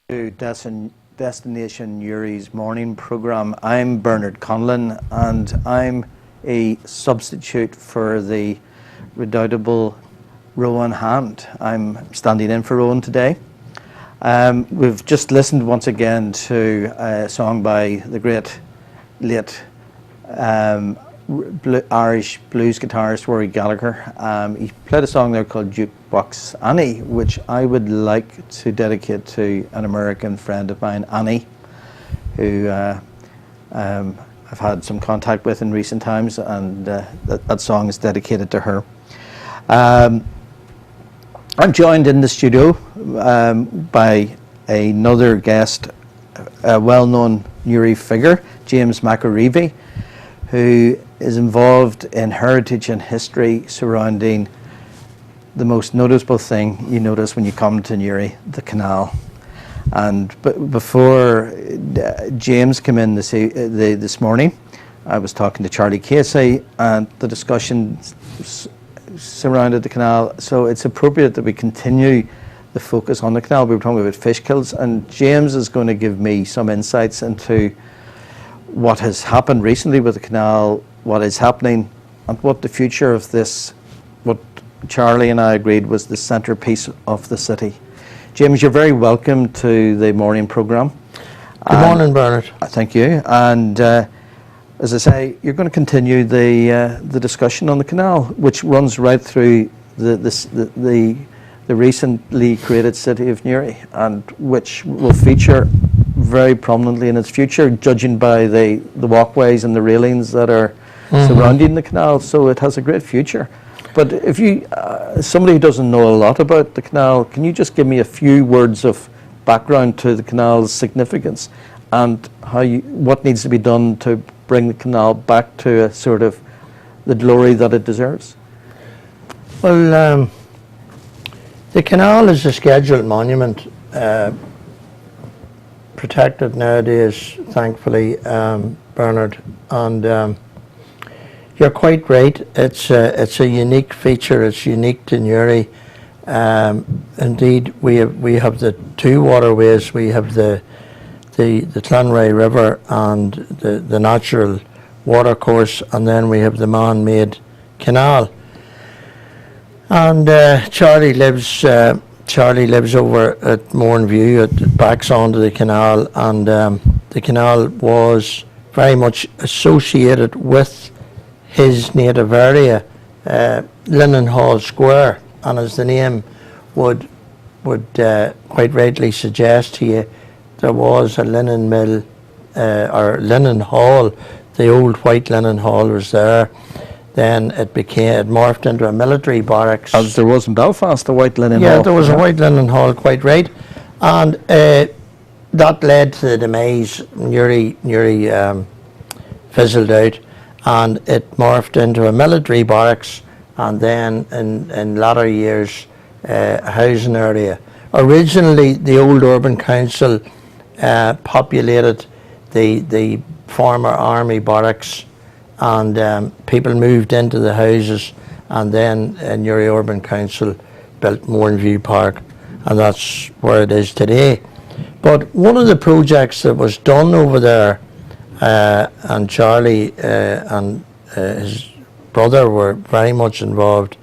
To Destination Uri's morning programme. I'm Bernard Conlon and I'm a substitute for the redoubtable Rowan Hand. I'm standing in for Rowan today. We've just listened once again to a song by the great late Irish blues guitarist Rory Gallagher. He played a song there called Jukebox Annie, which I would like to dedicate to an American friend of mine, Annie, who I've had some contact with in recent times, and that song is dedicated to her. I'm joined in the studio by another guest, a well-known Uri figure, James McAreavey, who is involved in heritage and history surrounding the most noticeable thing you notice when you come to Newry, the canal. And before James came in this morning, I was talking to Charlie Casey, and the discussion surrounded the canal. So it's appropriate that we continue the focus on the canal. We were talking about fish kills, and James is going to give me some insights into what has happened recently with the canal, what is happening, and what the future of this, what Charlie and I agreed was the centrepiece of the city. James, you're very welcome to the morning programme. Good morning, Bernard. Thank you. And as I say, you're going to continue the discussion on the canal, which runs right through the recently created city of Newry, and which will feature very prominently in its future, judging by the walkways and the railings that are surrounding the canal. So it has a great future. But if you, somebody who doesn't know a lot about the canal, can you just give me a few words of background to the canal's significance and what needs to be done to bring the canal back to a sort of the glory that it deserves? Well, the canal is a scheduled monument, protected nowadays, thankfully, Bernard, and you're quite right. It's a unique feature. It's unique to Newry. Indeed, we have the two waterways. We have the Clanray River and the natural watercourse, and then we have the man-made canal. And Charlie lives over at Mourneview. It backs onto the canal, and the canal was very much associated with his native area, Linnenhall Square, and as the name would quite rightly suggest to you, there was a linen mill or linen hall. The old white linen hall was there. Then it morphed into a military barracks. As there was in Belfast, the white linen hall. Yeah, there was a white linen hall, quite right. And that led to the demise. Newry fizzled out, and it morphed into a military barracks, and then in latter years a housing area. Originally, the old urban council populated the former army barracks, and people moved into the houses, and then Newry Urban Council built Mourneview Park, and that's where it is today. But one of the projects that was done over there, and Charlie and his brother were very much involved,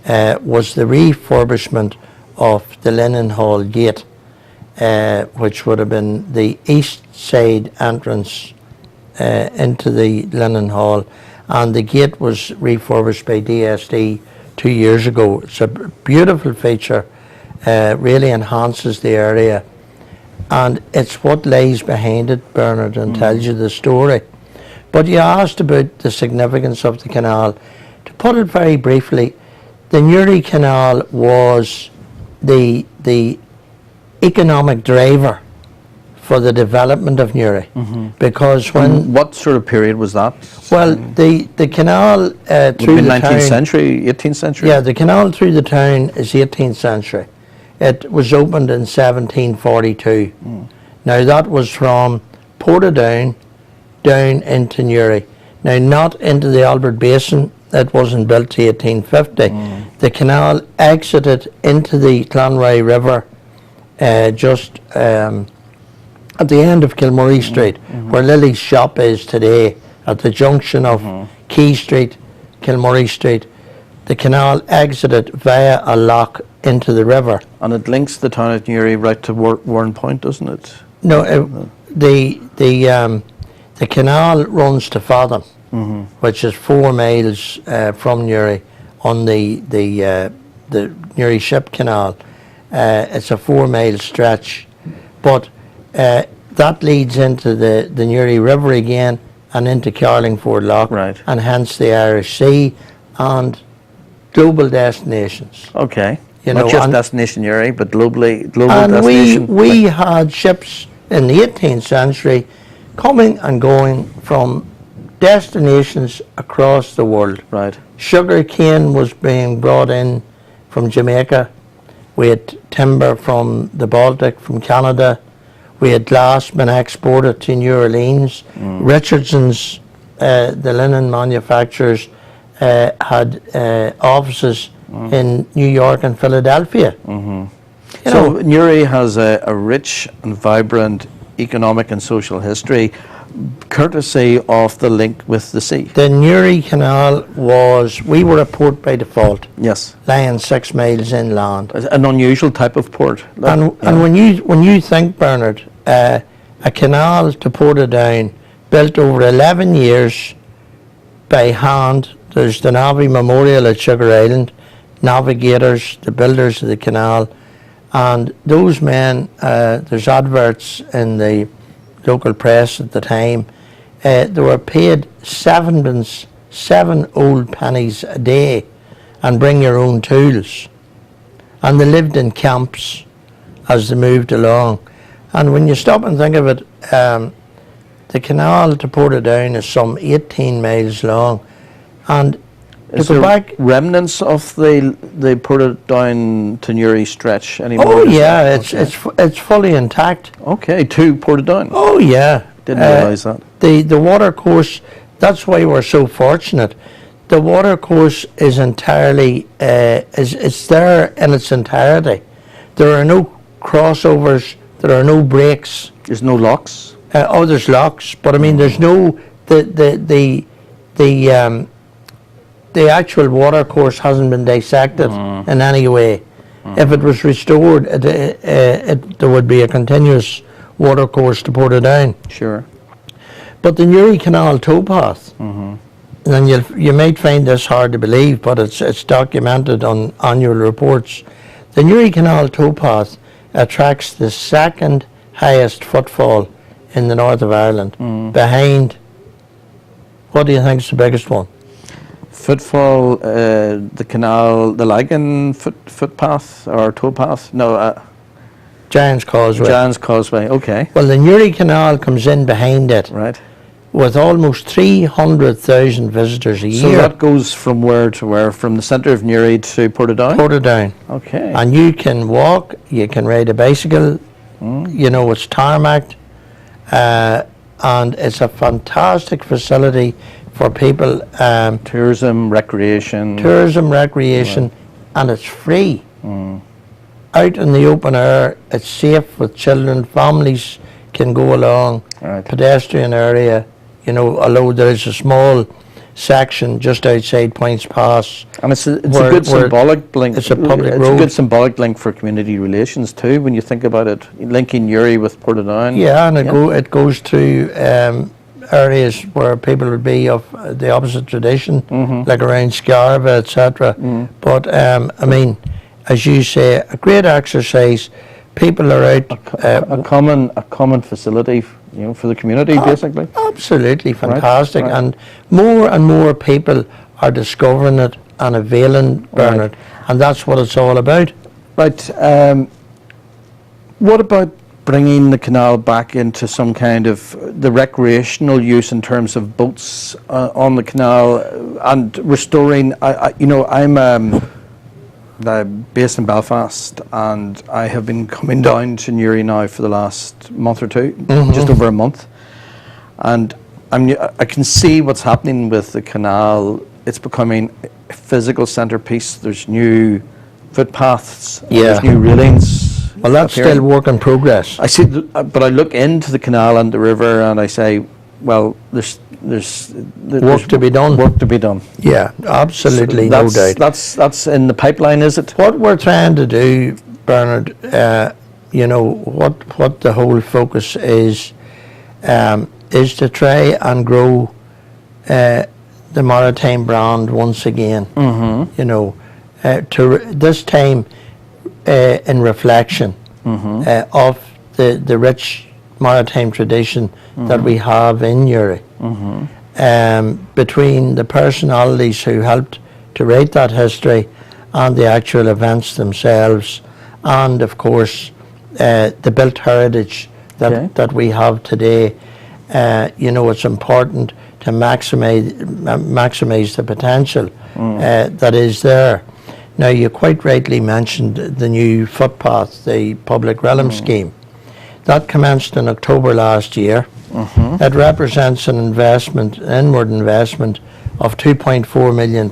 was the refurbishment of the Linen Hall Gate, which would have been the east side entrance into the Linen Hall, and the gate was refurbished by DSD 2 years ago. It's a beautiful feature, really enhances the area, and it's what lies behind it, Bernard, and tells you the story. But you asked about the significance of the canal. To put it very briefly, the Newry Canal was the economic driver for the development of Newry, because when... What sort of period was that? Well, the canal through the 19th century, 18th century? Yeah, the canal through the town is 18th century. It was opened in 1742. Now that was from Portadown down into Newry. Now not into the Albert Basin, it wasn't built till 1850. The canal exited into the Clanray River just at the end of Kilmurray Street, where Lily's shop is today, at the junction of Key Street, Kilmurray Street. The canal exited via a lock into the river. And it links the town of Newry right to Warren Point, doesn't it? No, the canal runs to Fathom, which is 4 miles from Newry on the Newry Ship Canal. It's a 4 mile stretch, but that leads into the Newry River again and into Carlingford Lough, Right. and hence the Irish Sea and global destinations. Okay. You Not know, just and- destination Newry, but global And destination. we had ships in the 18th century coming and going from destinations across the world. Right. Sugar cane was being brought in from Jamaica. We had timber from the Baltic, from Canada. We had glass being exported to New Orleans. Richardson's, the linen manufacturers, had offices in New York and Philadelphia. You So know, Newry has a rich and vibrant economic and social history, courtesy of the link with the sea. the Newry Canal we were a port by default, Yes. lying 6 miles inland. An unusual type of port. And when you think, Bernard, a canal to Portadown built over 11 years by hand. There's the Navy Memorial at Sugar Island, navigators, the builders of the canal, and those men, there's adverts in the local press at the time, they were paid 7 old pennies a day, and bring your own tools. And they lived in camps as they moved along. And when you stop and think of it, the canal to Portadown is some 18 miles long. And to Is go there back, remnants of the Portadown to Newry stretch anymore? oh Is yeah, that- it's fully intact. Okay, to Portadown. Oh yeah. Didn't realise that. The water course, that's why we're so fortunate. The water course is entirely, it's there in its entirety. There are no crossovers, there are no breaks. There's no locks. There's locks, but I mean, there's no, the actual water course hasn't been dissected in any way. If it was restored, there would be a continuous water course to Portadown. Sure. But the Newry Canal towpath, and you might find this hard to believe, but it's documented on annual reports. The Newry Canal towpath attracts the second highest footfall in the north of Ireland, behind, what do you think is the biggest one? Footfall, the canal, the Lagan footpath or towpath? No, Giant's Causeway. Jan's Causeway. Okay. Well, the Newry Canal comes in behind it Right. with almost 300,000 visitors a So year. that goes from where to where? From the centre of Newry to Portadown? Portadown. Okay. And you can walk, you can ride a bicycle, you know, it's tarmacked, and it's a fantastic facility for people, Tourism, recreation. tourism, recreation, and it's free. Out in the open air, it's safe with children, families can go along, Right. pedestrian area, you know, although there is a small section just outside Points Pass. And it's a where- good where symbolic link. it's a public It's road. a good symbolic link for community relations too, when you think about it, linking Newry with Portadown. Yeah, and it goes to areas where people would be of the opposite tradition, like around Scarva, etc. But I mean, as you say, a great exercise. People are out. A common facility, you know, for the community, basically. Absolutely fantastic, right. and more people are discovering it and availing, Bernard, and that's what it's all about. Right. What about bringing the canal back into some kind of the recreational use in terms of boats on the canal and restoring? I'm based in Belfast, and I have been coming down to Newry now for the last month or two, just over a month, and I can see what's happening with the canal. It's becoming a physical centerpiece. There's new footpaths, Yeah. there's new railings, Well, that's appearing. still work in progress. I see, but I look into the canal and the river, and I say, well, there's Work to be done. Work to be done. Yeah, absolutely, So no doubt. That's in the pipeline, is it? What we're trying to do, Bernard, you know, what the whole focus is to try and grow the maritime brand once again. You know, this time in reflection of the rich maritime tradition that we have in Uri. Between the personalities who helped to write that history and the actual events themselves, and of course the built heritage that we have today, you know, it's important to maximize the potential that is there. Now, you quite rightly mentioned the new footpath, the public realm scheme. That commenced in October last year. It represents an investment, inward investment of £2.4 million,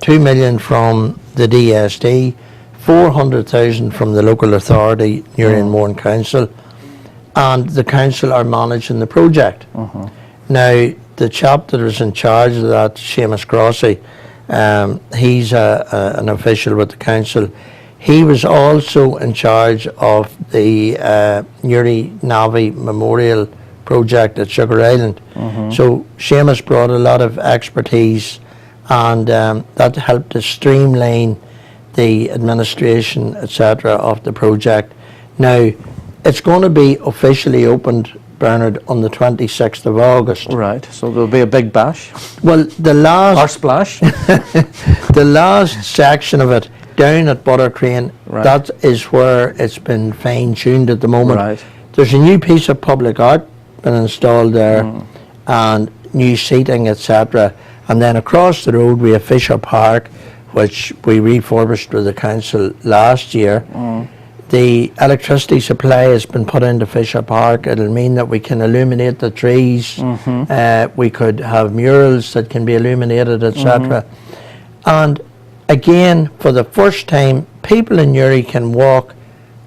2 million from the DSD, 400,000 from the local authority, Uri and Mourne Council, and the council are managing the project. Now, the chap that was in charge of that, Seamus Crossy, he's an official with the council. He was also in charge of the Uri Navy Memorial project at Sugar Island. So Seamus brought a lot of expertise, and that helped to streamline the administration, etc., of the project. Now, it's going to be officially opened, Bernard, on the 26th of August. Right, so there'll be a big bash. Well, the last... Or splash. the last section of it, down at Buttercrane, that is where it's been fine-tuned at the moment. Right. There's a new piece of public art been installed there, and new seating, etc. And then across the road we have Fisher Park, which we refurbished with the council last year. The electricity supply has been put into Fisher Park. It'll mean that we can illuminate the trees. We could have murals that can be illuminated, etc. And again, for the first time, people in Uri can walk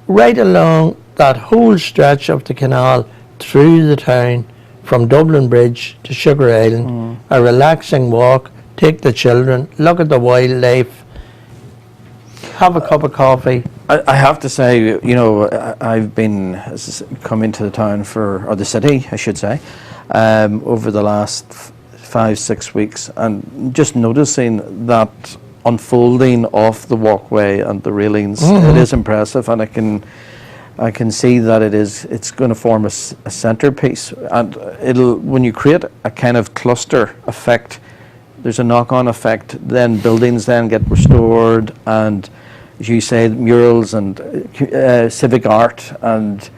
right along that whole stretch of the canal through the town, from Dublin Bridge to Sugar Island. A relaxing walk, take the children, look at the wildlife, have a cup of coffee. I have to say, you know, I've been come into the town or the city, I should say, over the last 5-6 weeks, and just noticing that unfolding of the walkway and the railings, it is impressive, and I can see that it's going to form a centerpiece, and when you create a kind of cluster effect, there's a knock-on effect. Then buildings then get restored, and as you say, murals and civic art, and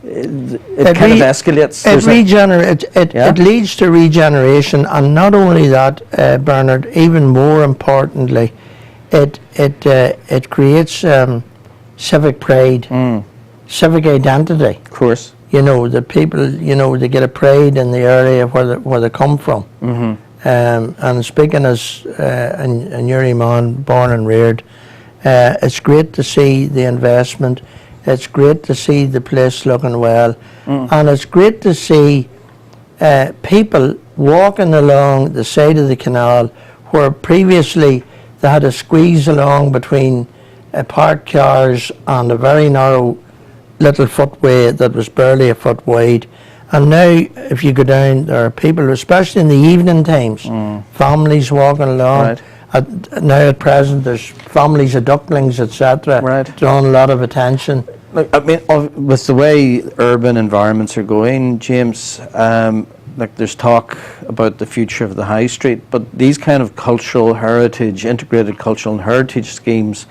it kind of escalates. It leads to regeneration, and not only that, Bernard. Even more importantly, it creates civic pride, civic identity. Of course, you know, the people, you know, they get a pride in the area where they come from. And speaking as a Uri man, born and reared, it's great to see the investment. It's great to see the place looking well, and it's great to see people walking along the side of the canal where previously they had to squeeze along between parked cars and a very narrow little footway that was barely a foot wide. And now, if you go down, there are people, especially in the evening times, families walking along. Now at present, there's families of ducklings, etc., drawing a lot of attention. Like, I mean, with the way urban environments are going, James, like there's talk about the future of the high street, but these kind of cultural heritage, integrated cultural and heritage schemes,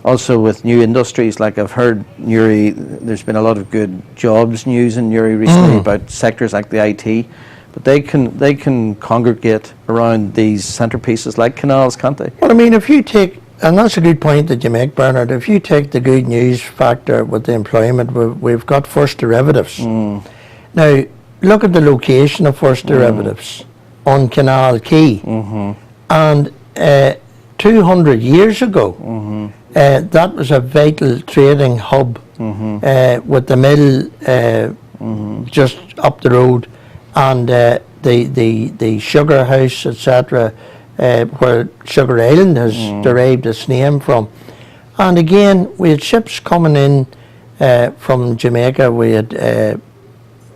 also with new industries, like I've heard Uri, there's been a lot of good jobs news in Uri recently about sectors like the IT, but they can congregate around these centerpieces like canals, can't they? Well, I mean, if you take, and that's a good point that you make, Bernard, if you take the good news factor with the employment, we've got First Derivatives. Now, look at the location of First Derivatives on Canal Quay. And 200 years ago, that was a vital trading hub with the mill just up the road, and the sugar house, etc., where Sugar Island has derived its name from. And again, we had ships coming in from Jamaica. We had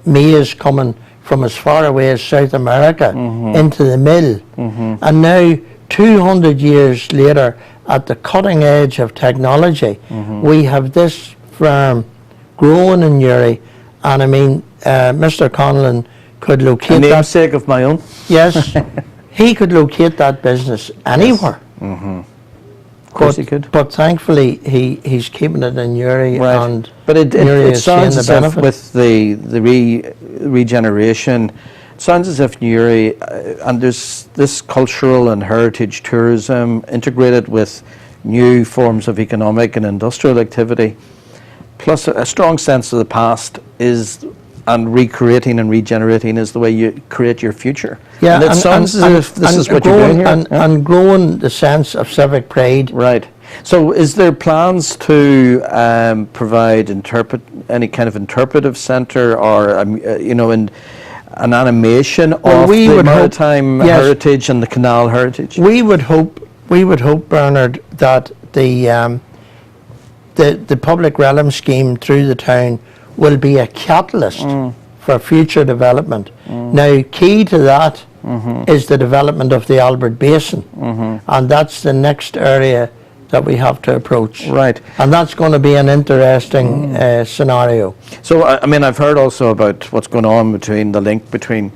maize coming from as far away as South America into the mill. And now, 200 years later, at the cutting edge of technology, we have this farm growing in Uri. And I mean, Mr. Conlon could locate that. Namesake of my own. Yes, he could locate that business anywhere. Yes. Of course he could. But thankfully, he's keeping it in Uri, Right. and But it Uri is seeing sounds the as if benefit. with the regeneration, it sounds as if Uri, and there's this cultural and heritage tourism integrated with new forms of economic and industrial activity, plus a strong sense of the past and recreating and regenerating is the way you create your future. Yeah, and it sounds as if this is what you're doing here. And growing the sense of civic pride. Right. So is there plans to provide any kind of interpretive centre or, an animation of the maritime heritage and the canal heritage? We would hope, Bernard, that the public realm scheme through the town will be a catalyst for future development. Now, key to that is the development of the Albert Basin, and that's the next area that we have to approach. Right. And that's going to be an interesting scenario. So, I mean, I've heard also about what's going on between the link between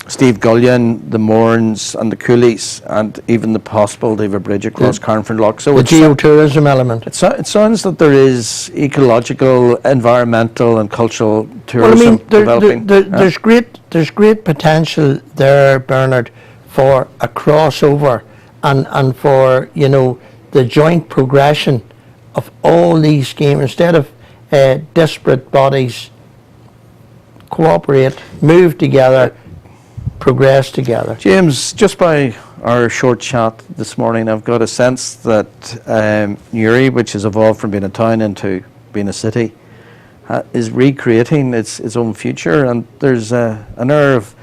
Steve Gullion, the Mourns and the Coolies, and even the possibility of a bridge across Carnforth. So the geotourism element. It sounds that there is ecological, environmental and cultural tourism developing. There's great potential there, Bernard, for a crossover and for, the joint progression of all these schemes. Instead of disparate bodies cooperate, move together, progress together. James, just by our short chat this morning, I've got a sense that Uri, which has evolved from being a town into being a city, is recreating its own future, and there's an air of,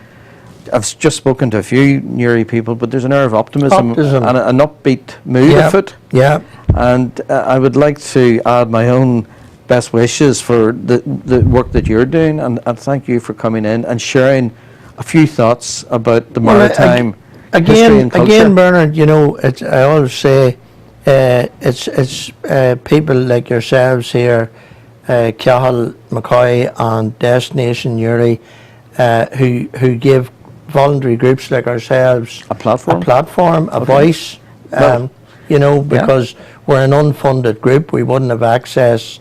I've just spoken to a few Uri people, but there's an air of optimism. And an upbeat mood afoot. Yeah. And I would like to add my own best wishes for the work that you're doing, and thank you for coming in and sharing a few thoughts about the maritime history and culture. Again, Bernard, I always say it's people like yourselves here, Cahill, McCoy and Destination Uri, who give voluntary groups like ourselves a platform, a voice, because we're an unfunded group. We wouldn't have access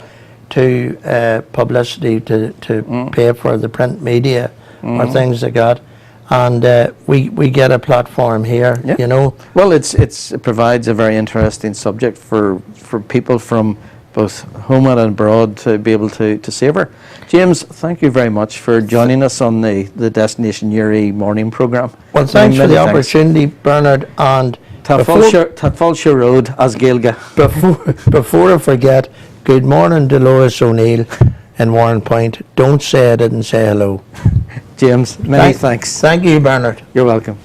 to publicity to pay for the print media or things like that, and we get a platform here. Well, it provides a very interesting subject for people from both home and abroad to be able to savour. James, thank you very much for joining us on the Destination Uri morning programme. Well, thanks for the opportunity, Bernard, and Tafalshire Road as Gaelga. Before I forget, good morning to Lois O'Neill in Warren Point. Don't say I didn't say hello. James, many thanks. Thank you, Bernard. You're welcome.